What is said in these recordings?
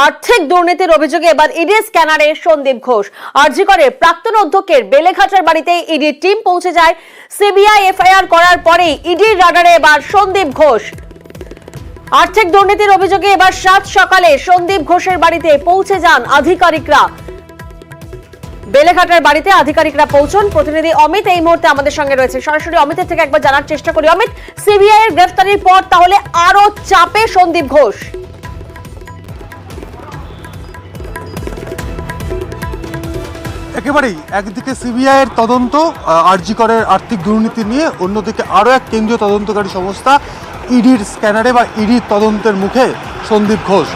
আর্থিক দুর্নীতির অভিযোগে এবার ইডি স্ক্যানারে সন্দীপ ঘোষ। আরজি করে প্রাক্তন অধ্যক্ষের বেলেঘাটার বাড়িতে ইডির টিম পৌঁছে যায়। সিবিআই এফআইআর করার পরেই ইডির রাডারে এবার সন্দীপ ঘোষ। আর্থিক দুর্নীতির অভিযোগে এবার সাত সকালে সন্দীপ ঘোষের বাড়িতে পৌঁছে যান আধিকারিকরা। বেলেঘাটার বাড়িতে আধিকারিকরা পৌঁছন। প্রতিনিধি অমিত এই মুহূর্তে আমাদের সঙ্গে রয়েছে, সরাসরি অমিতের থেকে একবার জানার চেষ্টা করি। অমিত, সিবিআই এর গ্রেফতারির পর তাহলে আরো চাপে সন্দীপ ঘোষ। একেবারেই একদিকে সিবিআই এর তদন্ত আরজি করের আর্থিক দুর্নীতি নিয়ে, অন্যদিকে আরও এক কেন্দ্রীয় তদন্তকারী সংস্থা ইডির স্ক্যানারে বা ইডির তদন্তের মুখে সন্দীপ ঘোষ।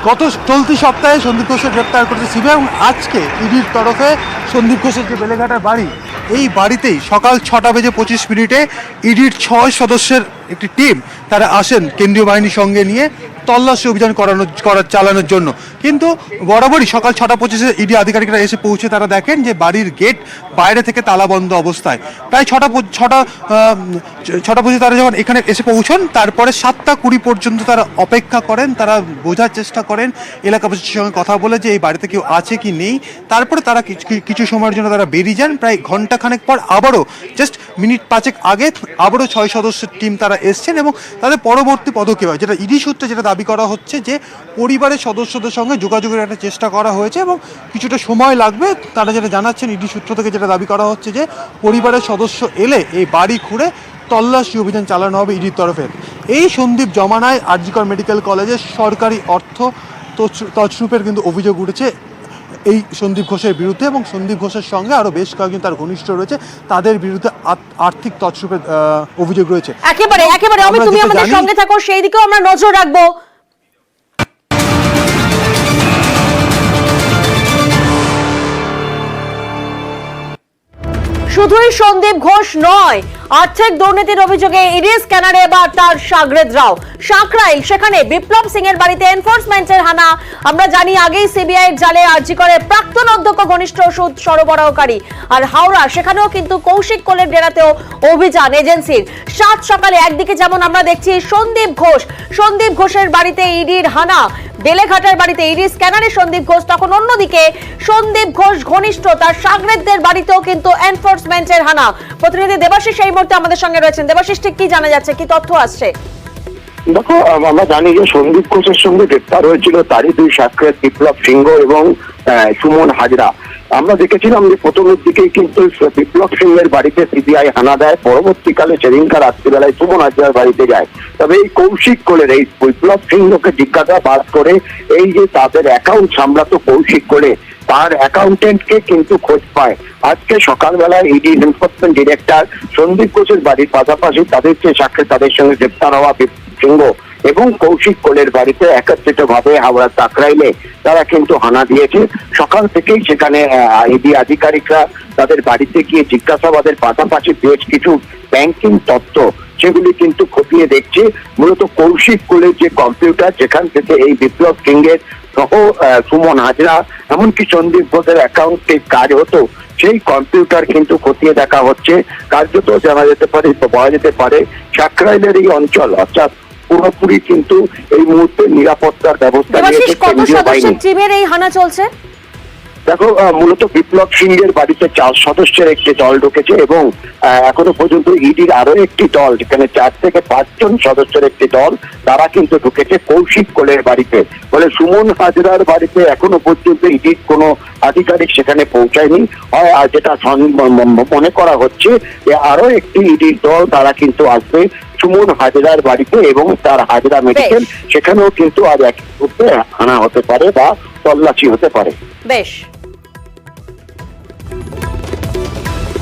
গত চলতি সপ্তাহে সন্দীপ ঘোষের গ্রেপ্তার করেছে সিবিআই এবং আজকে ইডির তরফে সন্দীপ ঘোষের যে বেলেঘাটার বাড়ি, এই বাড়িতেই সকাল 6:25 ইডির 6 সদস্যের একটি টিম তারা আসেন কেন্দ্রীয় বাহিনীর সঙ্গে নিয়ে তল্লাশি অভিযান চালানোর জন্য। কিন্তু বরাবরই সকাল 6:25 ইডি আধিকারিকরা এসে পৌঁছে তারা দেখেন যে বাড়ির গেট বাইরে থেকে তালাবন্ধ অবস্থায়। প্রায় 6:20 তারা যখন এখানে এসে পৌঁছন, তারপরে 7:20 পর্যন্ত তারা অপেক্ষা করেন, তারা বোঝার চেষ্টা করেন এলাকাবাসীর সঙ্গে কথা বলে যে এই বাড়িতে কেউ আছে কি নেই। তারপরে তারা কিছু সময়ের জন্য তারা বেরিয়ে যান। প্রায় ঘন্টাখানেক পর আবারও জাস্ট মিনিট 5 আগে আবারও 6 সদস্যের টিম তারা এসছেন এবং তাদের পরবর্তী পদক্ষেপ হয় যেটা ইডি সূত্রে যেটা দাবি করা হচ্ছে যে পরিবারের সদস্যদের সঙ্গে যোগাযোগের একটা চেষ্টা করা হয়েছে এবং কিছুটা সময় লাগবে। তারা যেটা জানাচ্ছেন ইডি সূত্র থেকে যেটা দাবি করা হচ্ছে যে পরিবারের সদস্য এলে এই বাড়ি খুঁড়ে তল্লাশি অভিযান চালানো হবে ইডির তরফে। এই সন্দীপ জমানায় আরজি কর মেডিকেল কলেজের সরকারি অর্থ তছরূপের কিন্তু অভিযোগ উঠেছে এই সন্দীপ ঘোষের বিরুদ্ধে এবং সন্দীপ ঘোষের সঙ্গে আরো বেশ কয়েকজন তার ঘনিষ্ঠ রয়েছে, তাদের বিরুদ্ধে আর্থিক তছরূপের অভিযোগ রয়েছে। একেবারে আমি তুমি আমাদের সঙ্গে থাকো, সেই দিকেও আমরা নজর রাখবো। শুধুই সন্দীপ ঘোষ নয়, আর্থিক দুর্নীতির অভিযোগে ইডি স্ক্যানারে এবার তার সাগরেদরাও। সাঁকরাইল, সেখানে বিপ্লব সিং এর বাড়িতে এনফোর্সমেন্টের হানা। আমরা জানি আগেই সিবিআই এর জালে আরজি করে প্রাক্তন অধ্যক্ষ ঘনিষ্ঠ সুদ সরবরাহকারী। আর হাওড়া, সেখানেও কিন্তু কৌশিক কোলের ডেরাতেও অভিযান এজেন্সির। সাত সকালে একদিকে যেমন আমরা দেখছি সন্দীপ ঘোষের বাড়িতে ইডির হানা, বেলেঘাটার বাড়িতে ইডি স্ক্যানারে সন্দীপ ঘোষ, তখন অন্যদিকে সন্দীপ ঘোষ ঘনিষ্ঠ তার সাগরেদদের বাড়িতেও কিন্তু এনফোর্সমেন্টের হানা। প্রতিনিধি দেবাশিস এই মুহূর্তে আমাদের সঙ্গে রয়েছেন। দেবাশিস, ঠিক কি জানা যাচ্ছে, কি তথ্য আসছে? দেখো, আমরা জানি যে সন্দীপ ঘোষের সঙ্গে গ্রেপ্তার হয়েছিল তারই দুই সাক্ষাৎ বিপ্লব সিংহ এবং সুমন হাজরা। আমরা দেখেছিলাম যে প্রথমের দিকেই কিন্তু বিপ্লব সিংহের বাড়িতে সিবিআই হানা দেয়, পরবর্তীকালে সেদিনকার রাত্রিবেলায় সুমন হাজরার বাড়িতে যায়। তবে এই কৌশিক কোলের এই বিপ্লব সিংহকে জিজ্ঞাসাবাদ করে এই যে তাদের অ্যাকাউন্ট সামলাতো কৌশিক কোলে, তার অ্যাকাউন্টেন্টকে কিন্তু খোঁজ পায়। আজকে সকালবেলায় ইডি এনফোর্সমেন্ট ডিরেক্টর সন্দীপ ঘোষের বাড়ির পাশাপাশি তাদের যে সাক্ষাৎ তাদের সঙ্গে গ্রেপ্তার হওয়া সিংহ এবং কৌশিক কোলের বাড়িতে একত্রিত ভাবে হাওড়া সাঁকরাইলে তারা কিন্তু হানা দিয়েছে। সকাল থেকেই সেখানে ইডি আধিকারিকরা তাদের বাড়িতে গিয়ে জিজ্ঞাসাবাদের পাশাপাশি বেশ কিছু ব্যাংকিং তথ্য সেগুলি কিন্তু খতিয়ে দেখছে। মূলত কৌশিক কোলের যে কম্পিউটার, যেখান থেকে এই বিপ্লব সিংহের সহ সুমন হাজরা এমনকি সন্দীপ ঘোষের অ্যাকাউন্টে কাজ হতো, সেই কম্পিউটার কিন্তু খতিয়ে দেখা হচ্ছে। কার্যত জানা যেতে পারে, বলা যেতে পারে সাঁকরাইলের এই অঞ্চল অর্থাৎ পুরোপুরি কিন্তু এই মুহূর্তে নিরাপত্তার ব্যবস্থা নিয়েছে কেন্দ্রীয় বাহিনী। টিমের এই হানা চলছে। দেখো, মূলত বিপ্লব সিংহের বাড়িতে 4 সদস্যের একটি দল ঢুকেছে এবং এখনো পর্যন্ত ইডির আরো একটি দল, যেখানে 4 থেকে 5 জন সদস্যের একটি দল, তারা কিন্তু ঢুকেছে কৌশিক কোলের বাড়িতে। ফলে সুমন হাজরার বাড়িতে এখনো পর্যন্ত ইডির কোনো আধিকারিক সেখানে পৌঁছায়নি। আর যেটা মনে করা হচ্ছে যে আরো একটি ইডির দল তারা কিন্তু আসবে সুমন হাজরার বাড়িতে এবং তার হাজরা মেডিকেল, সেখানেও কিন্তু আজ এক মুহূর্তে হানা হতে পারে বা তল্লাশি হতে পারে। বেশ।